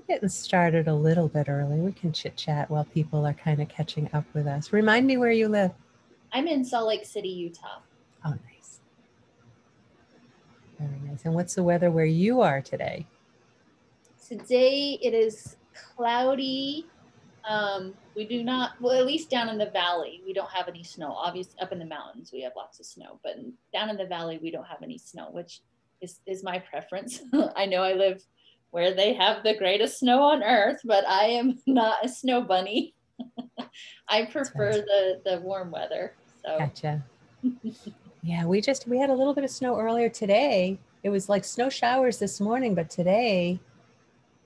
Getting started a little bit early. We can chit chat while people are kind of catching up with us. Remind me where you live. I'm in Salt Lake City, Utah. Oh, nice. Very nice. And what's the weather where you are today? Today it is cloudy. We do not, well, at least down in the valley, we don't have any snow. Obviously, up in the mountains, we have lots of snow, but down in the valley, we don't have any snow, which is my preference. I know I live where they have the greatest snow on earth, but I am not a snow bunny. I That's prefer right. the warm weather. So Gotcha. Yeah, we had a little bit of snow earlier today. It was like snow showers this morning, but today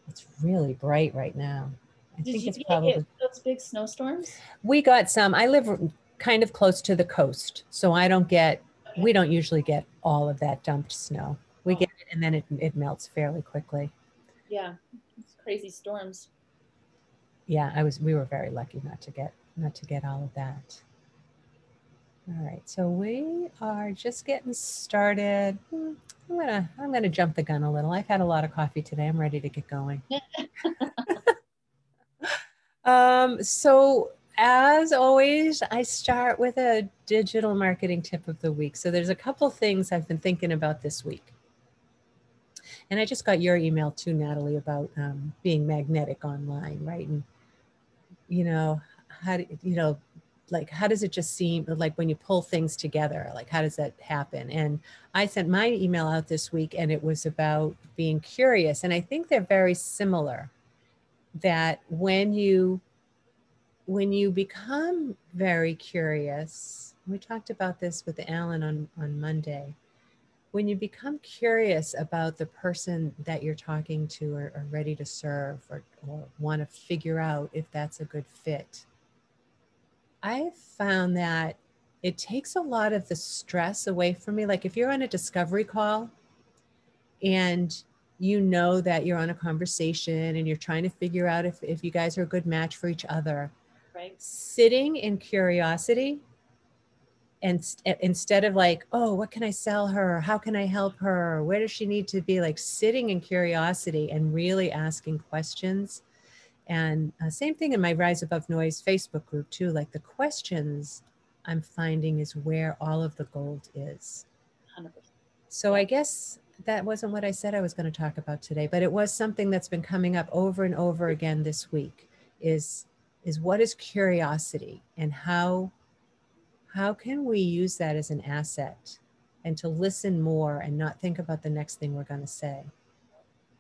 it's really bright right now. I did think you it's get hit probably, with those big snowstorms? we got some. I live kind of close to the coast, so we Okay. don't usually get all of that dumped snow. We Oh, get it and then it melts fairly quickly. yeah. It's crazy storms. Yeah, we were very lucky not to get all of that. All right, so we are just getting started. I'm gonna jump the gun a little. I've had a lot of coffee today. I'm ready to get going. So as always, I start with a digital marketing tip of the week. So there's a couple things I've been thinking about this week. And I just got your email too, Natalie, about being magnetic online, right? And you know, how do you know, like how does it just seem like when you pull things together, like how does that happen? And I sent my email out this week and it was about being curious. And I think they're very similar, that when you become very curious, we talked about this with Alan on Monday, when you become curious about the person that you're talking to or ready to serve or want to figure out if that's a good fit, I found that it takes a lot of the stress away from me. Like if you're on a discovery call and you know that you're on a conversation and you're trying to figure out if you guys are a good match for each other, Right. sitting in curiosity and instead of like, oh, what can I sell her? How can I help her? Where does she need to be? Like sitting in curiosity and really asking questions. And same thing in my Rise Above Noise Facebook group too. Like the questions I'm finding is where all of the gold is. 100%. So Yeah. I guess that wasn't what I said I was going to talk about today, but it was something that's been coming up over and over again this week is what is curiosity and how can we use that as an asset and to listen more and not think about the next thing we're going to say.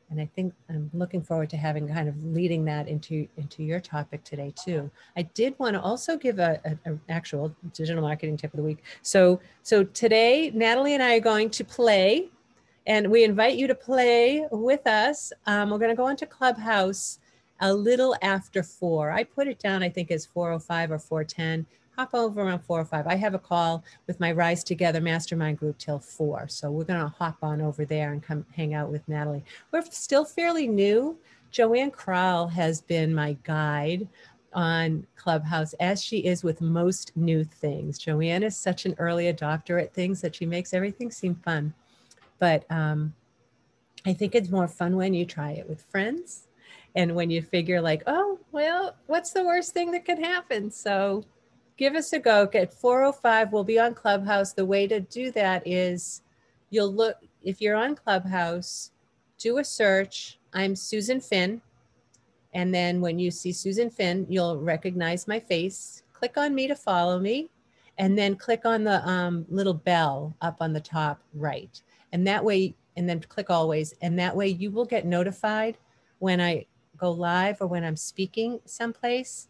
And I think I'm looking forward to having kind of leading that into your topic today too. I did want to also give a actual digital marketing tip of the week. So today, Natalie and I are going to play, and we invite you to play with us. We're going to go into Clubhouse a little after 4. I put it down, I think, as 4:05 or 4:10. Hop over around 4:05. I have a call with my Rise Together mastermind group till 4. So we're going to hop on over there and come hang out with Natalie. We're still fairly new. Joanne Krall has been my guide on Clubhouse, as she is with most new things. Joanne is such an early adopter at things that she makes everything seem fun. But I think it's more fun when you try it with friends and when you figure like, oh, well, what's the worst thing that could happen? So give us a go. At 4:05, we'll be on Clubhouse. The way to do that is you'll look, if you're on Clubhouse, do a search. I'm Susan Finn. And then when you see Susan Finn, you'll recognize my face. Click on me to follow me. And then click on the little bell up on the top right. And that way, and then click always. And that way you will get notified when I go live or when I'm speaking someplace.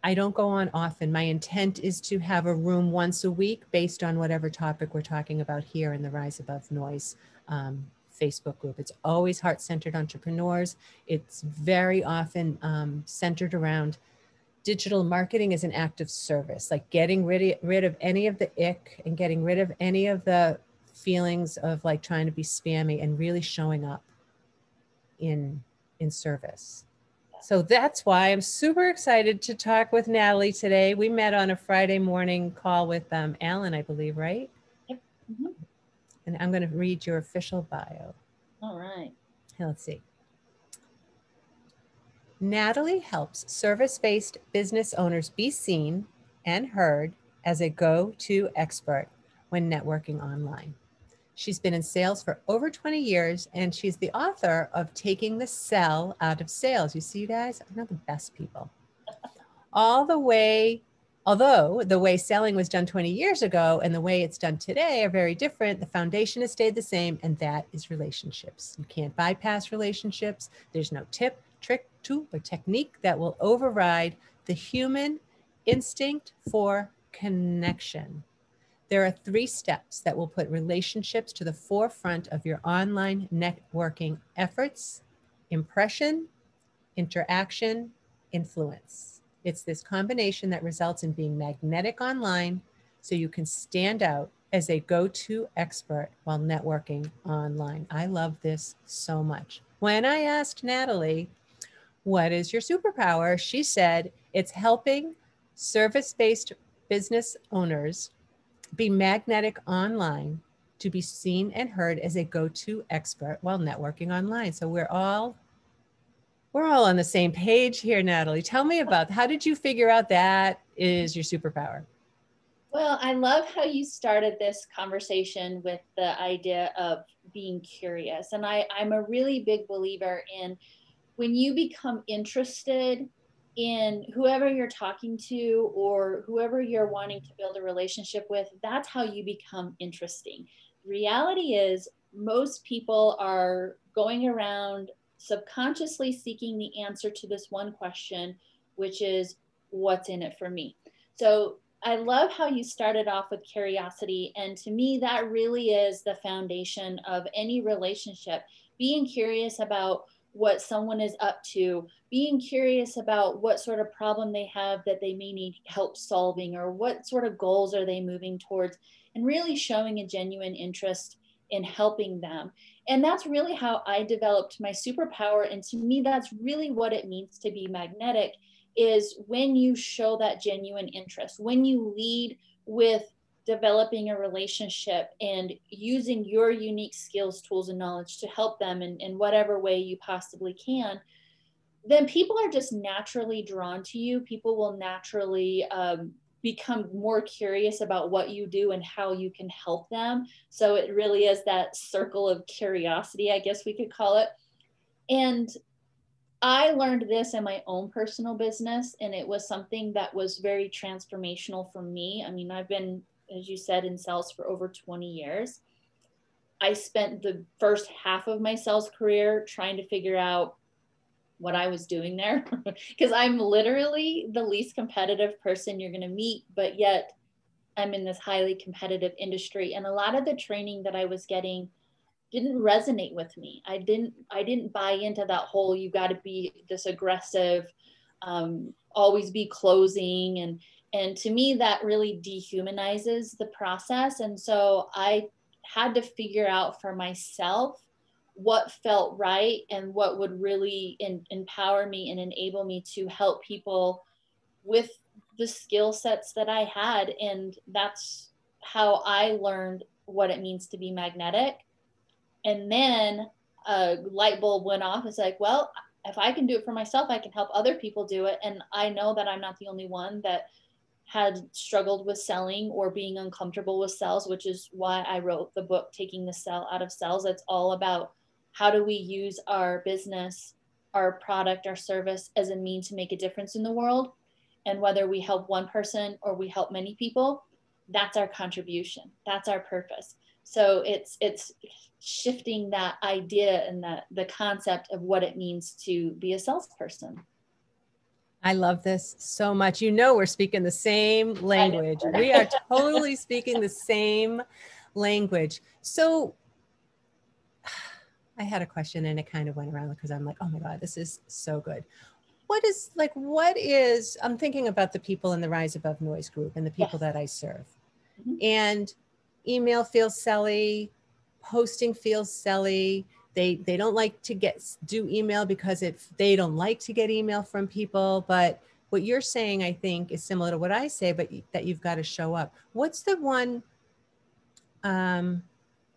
I don't go on often. My intent is to have a room once a week based on whatever topic we're talking about here in the Rise Above Noise Facebook group. It's always heart-centered entrepreneurs. It's very often centered around digital marketing as an act of service, like getting rid of any of the ick and getting rid of any of the feelings of like trying to be spammy and really showing up in service. So that's why I'm super excited to talk with Natalie today. We met on a Friday morning call with Alan, I believe, right? Yep. Mm-hmm. And I'm going to read your official bio. All right. let's see. Natalie helps service-based business owners be seen and heard as a go-to expert when networking online. She's been in sales for over 20 years, and she's the author of Taking the Sell Out of Sales. You see, you guys, I know the best people. Although the way selling was done 20 years ago and the way it's done today are very different, the foundation has stayed the same, and that is relationships. You can't bypass relationships. There's no tip, trick, tool, or technique that will override the human instinct for connection. There are 3 steps that will put relationships to the forefront of your online networking efforts: impression, interaction, influence. It's this combination that results in being magnetic online so you can stand out as a go-to expert while networking online. I love this so much. When I asked Natalie, what is your superpower? She said, it's helping service-based business owners be magnetic online to be seen and heard as a go-to expert while networking online. So we're all on the same page here, Natalie. Tell me about, how did you figure out that is your superpower? Well, I love how you started this conversation with the idea of being curious. And I'm a really big believer in when you become interested in whoever you're talking to or whoever you're wanting to build a relationship with, that's how you become interesting. The reality is most people are going around subconsciously seeking the answer to this one question, which is, what's in it for me? So I love how you started off with curiosity. And to me, that really is the foundation of any relationship. Being curious about what someone is up to, being curious about what sort of problem they have that they may need help solving, or what sort of goals are they moving towards, and really showing a genuine interest in helping them. And that's really how I developed my superpower. And to me, that's really what it means to be magnetic, is when you show that genuine interest, when you lead with developing a relationship and using your unique skills, tools, and knowledge to help them in whatever way you possibly can, then people are just naturally drawn to you. People will naturally become more curious about what you do and how you can help them. So it really is that circle of curiosity, I guess we could call it. And I learned this in my own personal business, and it was something that was very transformational for me. I mean, I've been, as you said, in sales for over 20 years. I spent the first half of my sales career trying to figure out what I was doing there, because I'm literally the least competitive person you're going to meet, but yet I'm in this highly competitive industry. And a lot of the training that I was getting didn't resonate with me. I didn't buy into that whole, you got to be this aggressive, always be closing. And to me, that really dehumanizes the process. And so I had to figure out for myself what felt right and what would really empower me and enable me to help people with the skill sets that I had. And that's how I learned what it means to be magnetic. And then a light bulb went off. It's like, well, if I can do it for myself, I can help other people do it. And I know that I'm not the only one that had struggled with selling or being uncomfortable with sales, which is why I wrote the book, Taking the Sell Out of Sales. It's all about how do we use our business, our product, our service as a means to make a difference in the world. And whether we help one person or we help many people, that's our contribution. That's our purpose. So it's shifting that idea and the concept of what it means to be a salesperson. I love this so much. You know, we're speaking the same language. We are totally speaking the same language. So I had a question and it kind of went around because I'm like, oh my God, this is so good. I'm thinking about the people in the Rise Above Noise group and the people that I serve. Mm-hmm. And email feels silly, posting feels silly. They don't like to do email because they don't like to get email from people. But what you're saying, I think, is similar to what I say, but that you've got to show up. What's the one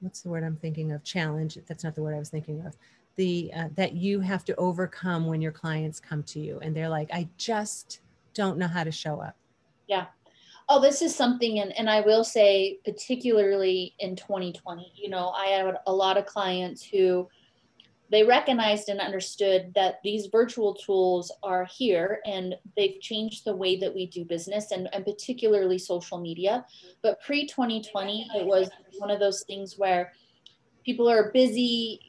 what's the word I'm thinking of? Challenge. That's not the word I was thinking of. The that you have to overcome when your clients come to you and they're like, I just don't know how to show up. Yeah. Oh, this is something, and I will say, particularly in 2020, you know, I had a lot of clients who they recognized and understood that these virtual tools are here and they've changed the way that we do business and particularly social media. But pre-2020, it was one of those things where people are busy,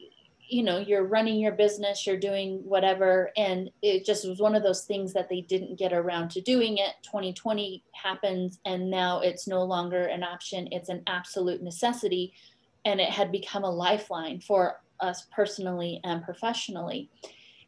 you know, you're running your business, you're doing whatever. And it just was one of those things that they didn't get around to doing it. 2020 happens and now it's no longer an option. It's an absolute necessity. And it had become a lifeline for us personally and professionally.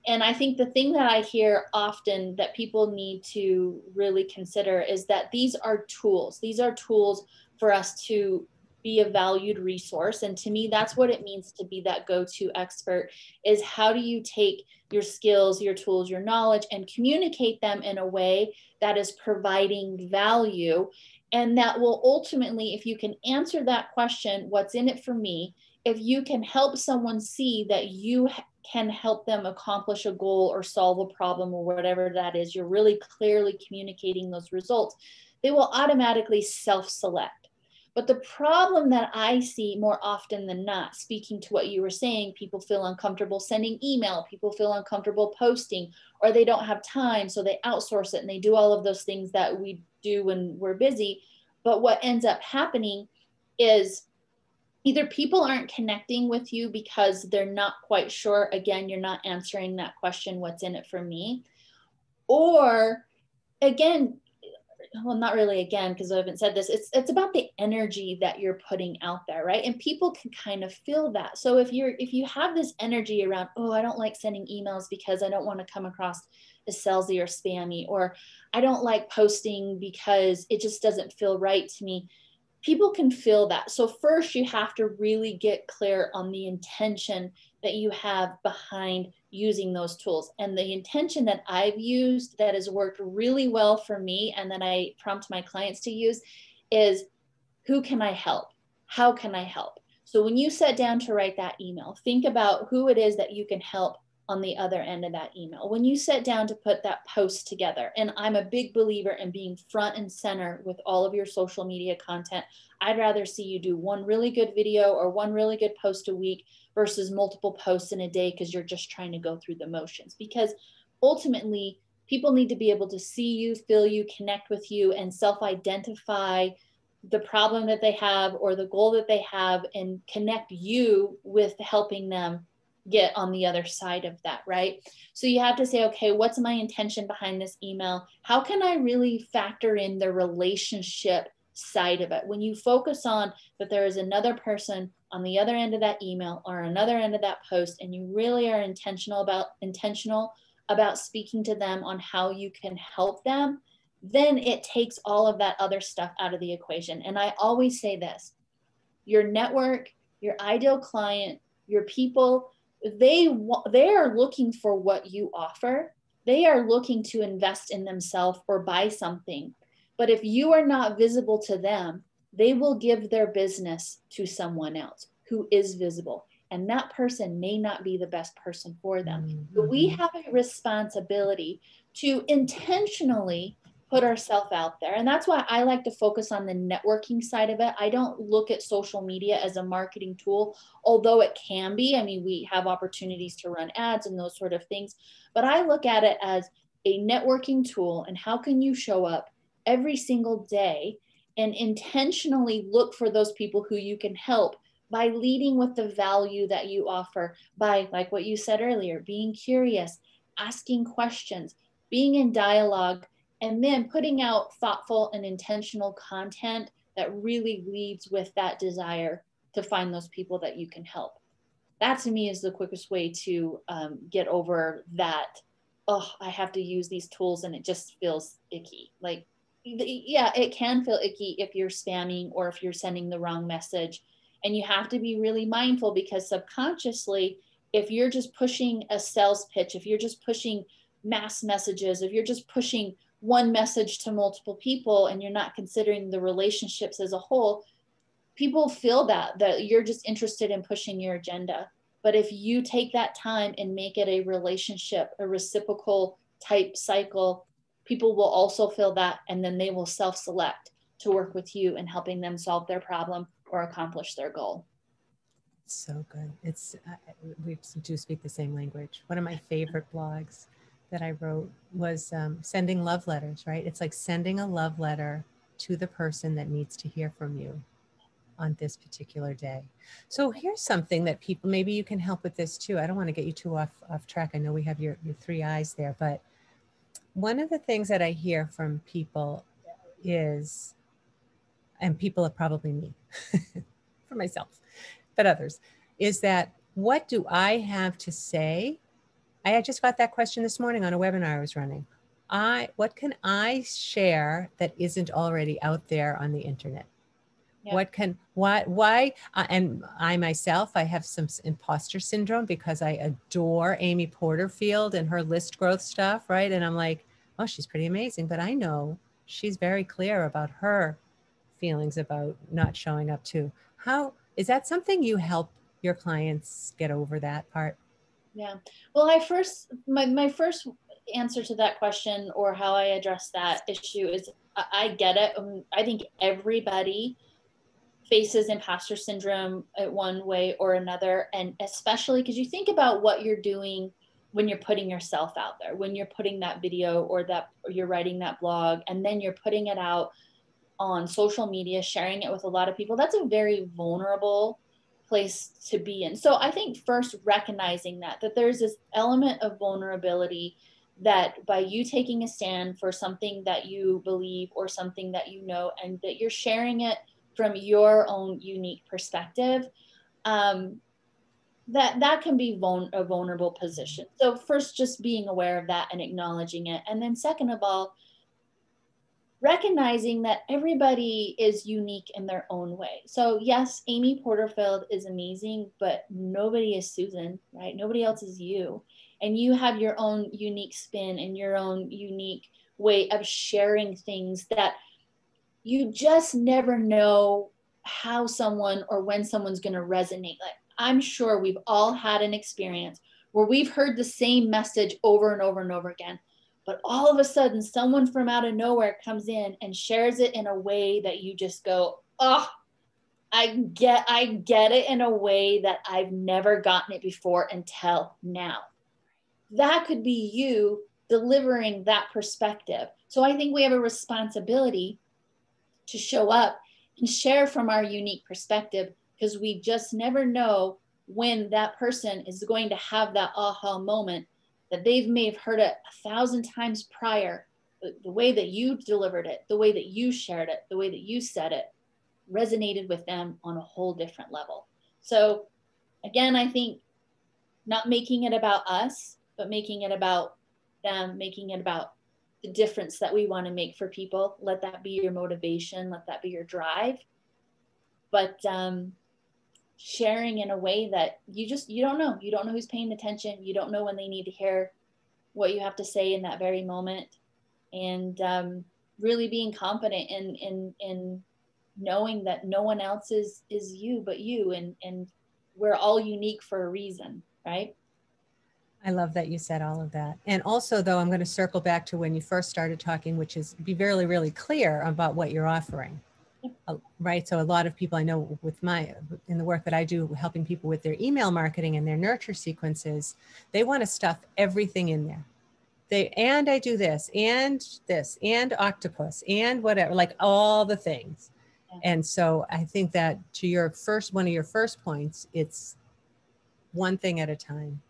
And I think the thing that I hear often that people need to really consider is that these are tools. These are tools for us to be a valued resource. And to me, that's what it means to be that go-to expert, is how do you take your skills, your tools, your knowledge, and communicate them in a way that is providing value. And that will ultimately, if you can answer that question, what's in it for me, if you can help someone see that you can help them accomplish a goal or solve a problem or whatever that is, you're really clearly communicating those results, they will automatically self-select. But the problem that I see more often than not, speaking to what you were saying, people feel uncomfortable sending email, people feel uncomfortable posting, or they don't have time, so they outsource it and they do all of those things that we do when we're busy. But what ends up happening is either people aren't connecting with you because they're not quite sure, again, you're not answering that question, what's in it for me? Or again, well, not really again, because I haven't said this, it's about the energy that you're putting out there, right? And people can kind of feel that. So if you have this energy around, oh, I don't like sending emails because I don't want to come across as salesy or spammy, or I don't like posting because it just doesn't feel right to me, people can feel that. So first you have to really get clear on the intention that you have behind using those tools. And the intention that I've used that has worked really well for me and that I prompt my clients to use is, who can I help? How can I help? So when you sit down to write that email, think about who it is that you can help on the other end of that email. When you sit down to put that post together, and I'm a big believer in being front and center with all of your social media content. I'd rather see you do one really good video or one really good post a week versus multiple posts in a day because you're just trying to go through the motions. Because ultimately, people need to be able to see you, feel you, connect with you, and self-identify the problem that they have or the goal that they have and connect you with helping them get on the other side of that, right? So you have to say, okay, what's my intention behind this email? How can I really factor in the relationship side of it? When you focus on that there is another person on the other end of that email or another end of that post, and you really are intentional about speaking to them on how you can help them, then it takes all of that other stuff out of the equation. And I always say this, your network, your ideal client, your people, they are looking for what you offer. They are looking to invest in themselves or buy something. But if you are not visible to them, they will give their business to someone else who is visible. And that person may not be the best person for them. Mm-hmm. But we have a responsibility to intentionally put ourselves out there. And that's why I like to focus on the networking side of it. I don't look at social media as a marketing tool, although it can be. I mean, we have opportunities to run ads and those sort of things, but I look at it as a networking tool. And how can you show up every single day and intentionally look for those people who you can help by leading with the value that you offer, by, like what you said earlier, being curious, asking questions, being in dialogue, and then putting out thoughtful and intentional content that really leads with that desire to find those people that you can help. That to me is the quickest way to get over that, oh, I have to use these tools and it just feels icky. Like, yeah, it can feel icky if you're spamming or if you're sending the wrong message. And you have to be really mindful, because subconsciously, if you're just pushing a sales pitch, if you're just pushing mass messages, if you're just pushing one message to multiple people and you're not considering the relationships as a whole, people feel that you're just interested in pushing your agenda. But if you take that time and make it a relationship, a reciprocal type cycle, people will also feel that, and then they will self-select to work with you in helping them solve their problem or accomplish their goal. So good. It's we do speak the same language. One of my favorite blogs that I wrote was sending love letters, right? It's like sending a love letter to the person that needs to hear from you on this particular day. So here's something that people, maybe you can help with this too. I don't want to get you too off track. I know we have your three eyes there, but one of the things that I hear from people is, and people are probably me, for myself, but others, is that what do I have to say? I just got that question this morning on a webinar I was running. What can I share that isn't already out there on the internet? Yep. Why, and I myself, I have some imposter syndrome because I adore Amy Porterfield and her list growth stuff, right? And I'm like, oh, she's pretty amazing, but I know she's very clear about her feelings about not showing up too. How, is that something you help your clients get over that part? Yeah. Well, my first answer to that question, or how I address that issue, is I get it. I think everybody faces imposter syndrome one way or another. And especially because you think about what you're doing when you're putting yourself out there, when you're putting that video or you're writing that blog, and then you're putting it out on social media, sharing it with a lot of people. That's a very vulnerable place to be in. So I think first recognizing that there's this element of vulnerability, that by you taking a stand for something that you believe or something that you know, and that you're sharing it from your own unique perspective, that can be a vulnerable position. So first, just being aware of that and acknowledging it. And then second of all, recognizing that everybody is unique in their own way. So yes, Amy Porterfield is amazing, but nobody is Susan, right? Nobody else is you. And you have your own unique spin and your own unique way of sharing things that you just never know how someone or when someone's going to resonate. Like, I'm sure we've all had an experience where we've heard the same message over and over and over again, but all of a sudden someone from out of nowhere comes in and shares it in a way that you just go, oh, I get it in a way that I've never gotten it before until now. That could be you delivering that perspective. So I think we have a responsibility to show up and share from our unique perspective, because we just never know when that person is going to have that aha moment that may have heard it 1,000 times prior. The way that you delivered it, the way that you shared it, the way that you said it resonated with them on a whole different level. So again, I think not making it about us, but making it about them, making it about the difference that we want to make for people. Let that be your motivation. Let that be your drive. But sharing in a way that you don't know. You don't know who's paying attention. You don't know when they need to hear what you have to say in that very moment. And really being confident in knowing that no one else is you but you. And we're all unique for a reason, right? I love that you said all of that. And also, though, I'm going to circle back to when you first started talking, which is be really, really clear about what you're offering, right? So a lot of people I know in the work that I do, helping people with their email marketing and their nurture sequences, they want to stuff everything in there. And I do this, and octopus, and whatever, like all the things. Yeah. And so I think that to one of your first points, it's one thing at a time.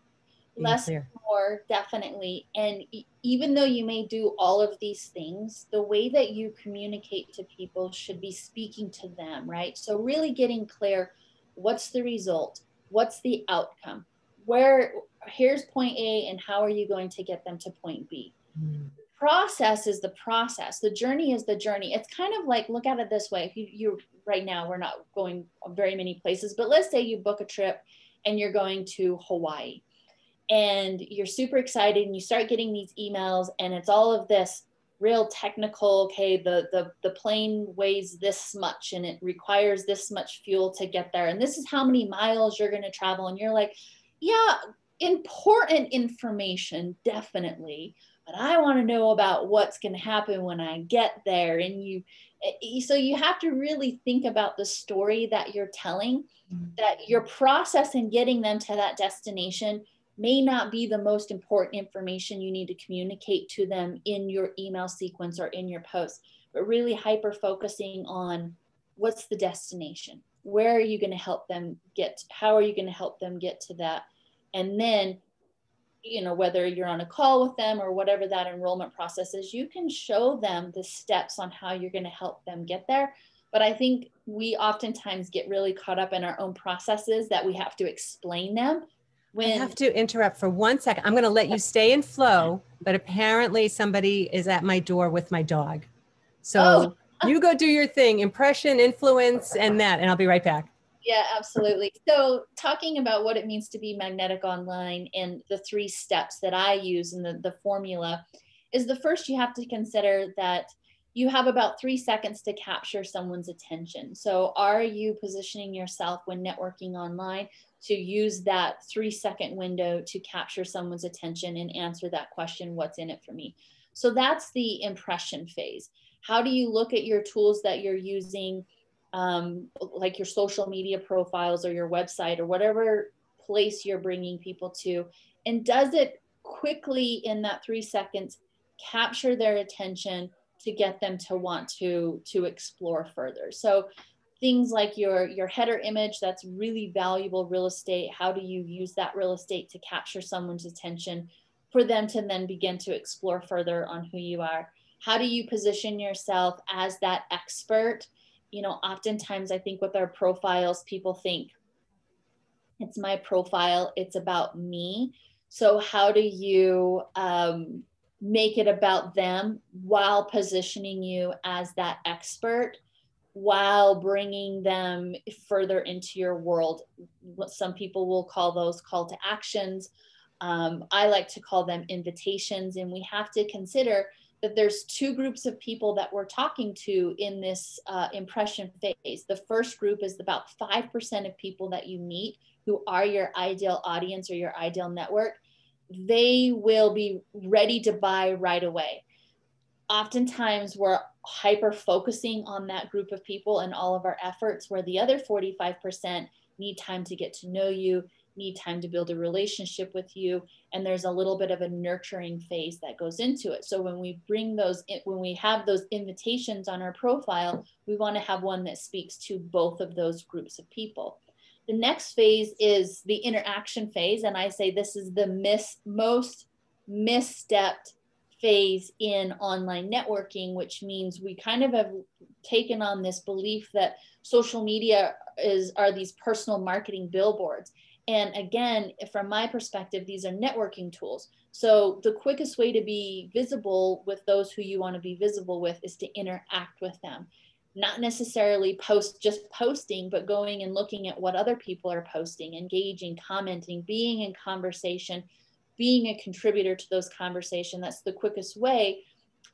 Less more, definitely. And even though you may do all of these things, the way that you communicate to people should be speaking to them, right? So really getting clear, what's the result? What's the outcome? Here's point A, and how are you going to get them to point B? The process is the process. The journey is the journey. It's kind of like, look at it this way. If you right now, we're not going very many places, but let's say you book a trip and you're going to Hawaii. And you're super excited and you start getting these emails, and it's all of this real technical, okay, the plane weighs this much and it requires this much fuel to get there. And this is how many miles you're going to travel. And you're like, yeah, important information, definitely. But I want to know about what's going to happen when I get there. And so you have to really think about the story that you're telling, that your process in getting them to that destination may not be the most important information you need to communicate to them in your email sequence or in your post, but really hyper focusing on what's the destination? Where are you going to help them get? How are you going to help them get to that? And then, you know, whether you're on a call with them or whatever that enrollment process is, you can show them the steps on how you're going to help them get there. But I think we oftentimes get really caught up in our own processes that we have to explain them. I have to interrupt for 1 second. I'm going to let you stay in flow, but apparently somebody is at my door with my dog. So you go do your thing, impression, influence, and that, and I'll be right back. Yeah, absolutely. So talking about what it means to be magnetic online and the 3 steps that I use in the formula is, the first, you have to consider that you have about 3 seconds to capture someone's attention. So are you positioning yourself when networking online to use that 3-second window to capture someone's attention and answer that question, what's in it for me? So that's the impression phase. How do you look at your tools that you're using, like your social media profiles or your website or whatever place you're bringing people to, and does it quickly in that 3 seconds capture their attention to get them to want to explore further? So things like your header image, that's really valuable real estate. How do you use that real estate to capture someone's attention for them to then begin to explore further on who you are? How do you position yourself as that expert? You know, oftentimes I think with our profiles, people think it's my profile, it's about me. So how do you make it about them while positioning you as that expert, while bringing them further into your world? What some people will call those call to actions. I like to call them invitations. And we have to consider that there's 2 groups of people that we're talking to in this impression phase. The first group is about 5% of people that you meet who are your ideal audience or your ideal network. They will be ready to buy right away. Oftentimes we're hyper focusing on that group of people in all of our efforts, where the other 45% need time to get to know you, need time to build a relationship with you, and there's a little bit of a nurturing phase that goes into it. So when we bring those, when we have those invitations on our profile, we want to have one that speaks to both of those groups of people. The next phase is the interaction phase, and I say this is the most misstepped phase in online networking, which means we kind of have taken on this belief that social media are these personal marketing billboards. And again, from my perspective, these are networking tools. So the quickest way to be visible with those who you want to be visible with is to interact with them. Not necessarily just posting, but going and looking at what other people are posting, engaging, commenting, being in conversation, being a contributor to those conversations. That's the quickest way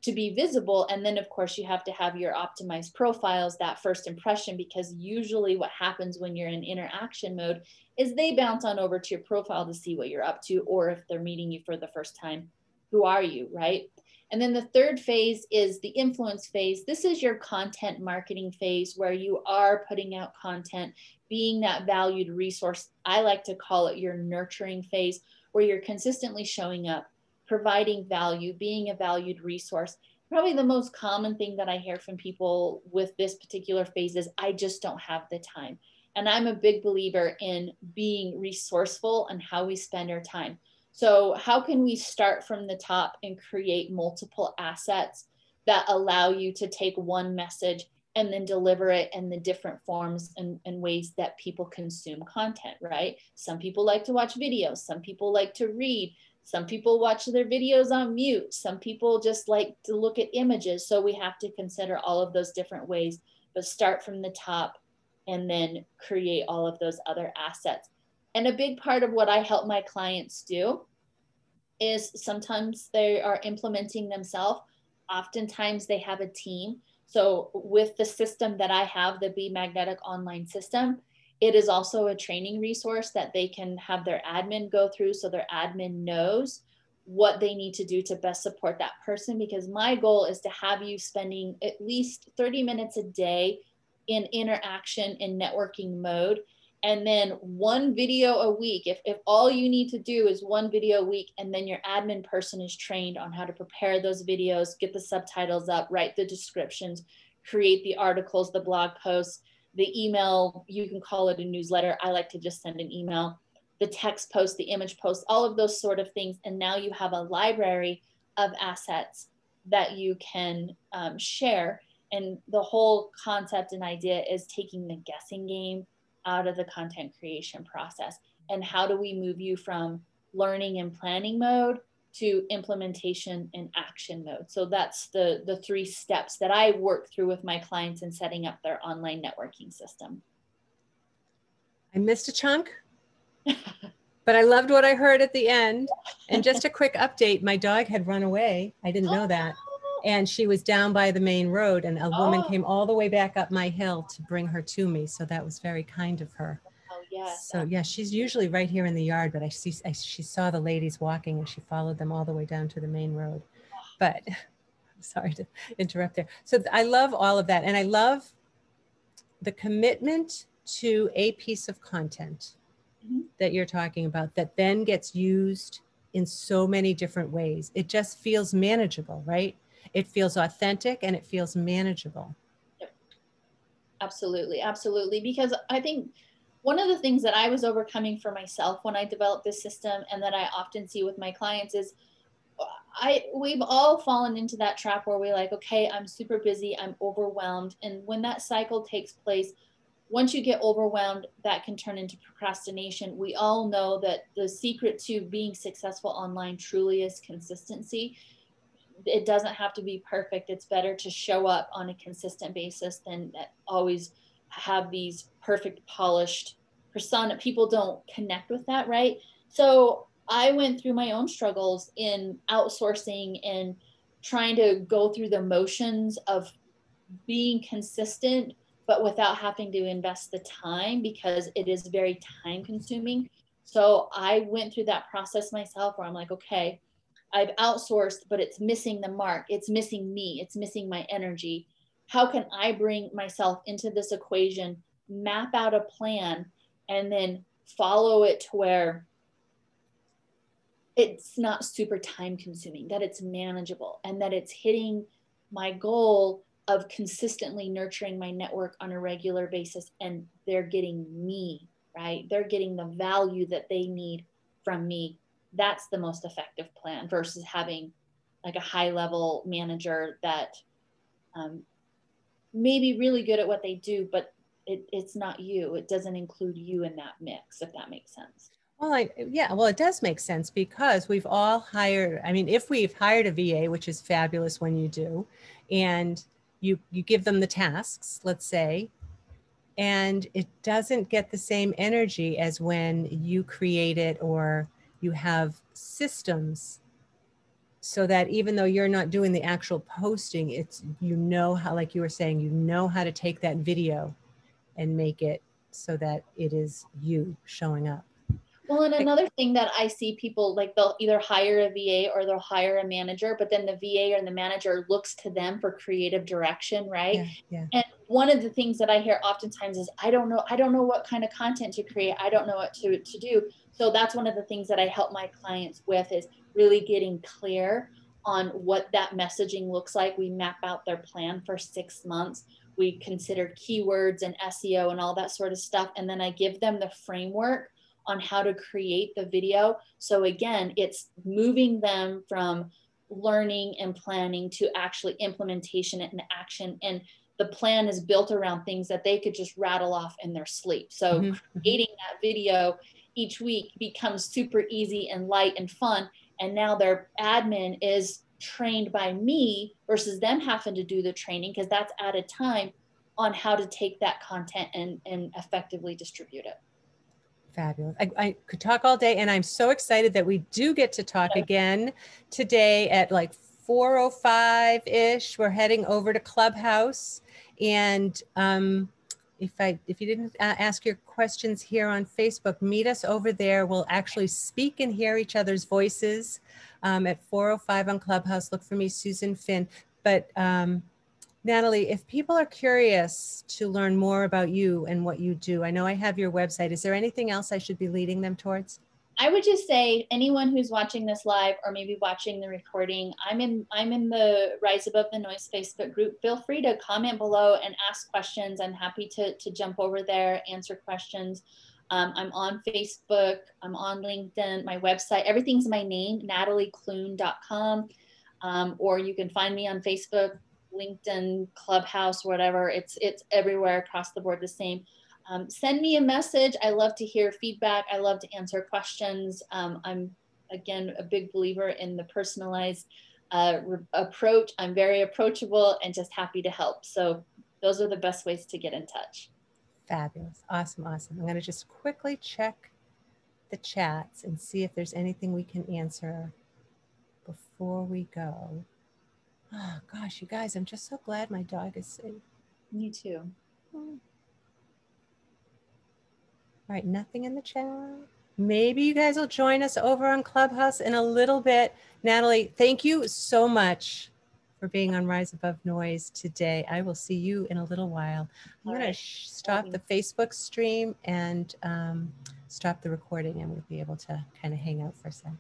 to be visible. And then of course you have to have your optimized profiles, that first impression, because usually what happens when you're in interaction mode is they bounce on over to your profile to see what you're up to, or if they're meeting you for the first time, who are you, right? And then the third phase is the influence phase. This is your content marketing phase, where you are putting out content, being that valued resource. I like to call it your nurturing phase, where you're consistently showing up, providing value, being a valued resource. Probably the most common thing that I hear from people with this particular phase is, I just don't have the time. And I'm a big believer in being resourceful and how we spend our time. So how can we start from the top and create multiple assets that allow you to take one message and then deliver it in the different forms and ways that people consume content, right? Some people like to watch videos. Some people like to read. Some people watch their videos on mute. Some people just like to look at images. So we have to consider all of those different ways, but start from the top and then create all of those other assets. And a big part of what I help my clients do is sometimes they are implementing themselves, Oftentimes they have a team. So with the system that I have, the Be Magnetic online system, it is also a training resource that they can have their admin go through, so their admin knows what they need to do to best support that person. Because my goal is to have you spending at least 30 minutes a day in interaction in networking mode, and then one video a week. If all you need to do is one video a week, and then your admin person is trained on how to prepare those videos, get the subtitles up, write the descriptions, create the articles, the blog posts, the email, you can call it a newsletter. I like to just send an email, the text post, the image post, all of those sort of things. And now you have a library of assets that you can share. And the whole concept and idea is taking the guessing game out of the content creation process. And how do we move you from learning and planning mode to implementation and action mode? So that's the 3 steps that I work through with my clients in setting up their online networking system. I missed a chunk, but I loved what I heard at the end. And just a quick update, my dog had run away. I didn't know that. And she was down by the main road, and a woman came all the way back up my hill to bring her to me. So that was very kind of her. Oh, yes. So yeah, she's usually right here in the yard, but she saw the ladies walking and she followed them all the way down to the main road. But I'm sorry to interrupt there. So I love all of that. And I love the commitment to a piece of content that you're talking about that then gets used in so many different ways. It just feels manageable, right? It feels authentic and it feels manageable. Yep. Absolutely. Absolutely. Because I think one of the things that I was overcoming for myself when I developed this system, and that I often see with my clients, is we've all fallen into that trap where we're like, okay, I'm super busy, I'm overwhelmed. And when that cycle takes place, once you get overwhelmed, that can turn into procrastination. We all know that the secret to being successful online truly is consistency. It doesn't have to be perfect. It's better to show up on a consistent basis than always have these perfect polished persona. People don't connect with that, right? So I went through my own struggles in outsourcing and trying to go through the motions of being consistent, but without having to invest the time, because it is very time consuming. So I went through that process myself where I'm like, okay, I've outsourced, but it's missing the mark. It's missing me. It's missing my energy. How can I bring myself into this equation, map out a plan, and then follow it to where it's not super time consuming, that it's manageable, and that it's hitting my goal of consistently nurturing my network on a regular basis. And they're getting me, right? They're getting the value that they need from me. That's the most effective plan versus having like a high level manager that may be really good at what they do, but it's not you. It doesn't include you in that mix, if that makes sense. Well, yeah, well, it does make sense, because we've all hired, I mean, if we've hired a VA, which is fabulous when you do, and you give them the tasks, let's say, and it doesn't get the same energy as when you create it, or you have systems, so that even though you're not doing the actual posting, it's, you know how, like you were saying, you know how to take that video and make it so that it is you showing up. Well, and another thing that I see people, like, they'll either hire a VA or they'll hire a manager, but then the VA or the manager looks to them for creative direction, right? Yeah. And one of the things that I hear oftentimes is, I don't know what kind of content to create. I don't know what to do. So that's one of the things that I help my clients with, is really getting clear on what that messaging looks like. We map out their plan for 6 months. We consider keywords and SEO and all that sort of stuff. And then I give them the framework on how to create the video. So again, it's moving them from learning and planning to actually implementation and action. And the plan is built around things that they could just rattle off in their sleep. So creating that video each week becomes super easy and light and fun. And now their admin is trained by me versus them having to do the training, because that's added time on how to take that content and effectively distribute it. Fabulous. I could talk all day, and I'm so excited that we do get to talk again today at like 4:05-ish. We're heading over to Clubhouse. And if you didn't ask your questions here on Facebook, meet us over there. We'll actually speak and hear each other's voices at 4:05 on Clubhouse. Look for me, Susan Finn. But Natalie, if people are curious to learn more about you and what you do, I know I have your website. Is there anything else I should be leading them towards? I would just say anyone who's watching this live or maybe watching the recording, I'm in the Rise Above the Noise Facebook group. Feel free to comment below and ask questions. I'm happy to jump over there, answer questions. I'm on Facebook, I'm on LinkedIn, my website, everything's my name, natalieklun.com. Or you can find me on Facebook, LinkedIn, Clubhouse, whatever. It's everywhere across the board the same. Send me a message. I love to hear feedback. I love to answer questions. I'm, again, a big believer in the personalized approach. I'm very approachable and just happy to help. So those are the best ways to get in touch. Fabulous. Awesome. Awesome. I'm going to just quickly check the chats and see if there's anything we can answer before we go. Oh, gosh, you guys, I'm just so glad my dog is safe. Me too. All right, nothing in the chat. Maybe you guys will join us over on Clubhouse in a little bit. Natalie, thank you so much for being on Rise Above Noise today. I will see you in a little while. I'm going to stop the Facebook stream and stop the recording, and we'll be able to kind of hang out for a second.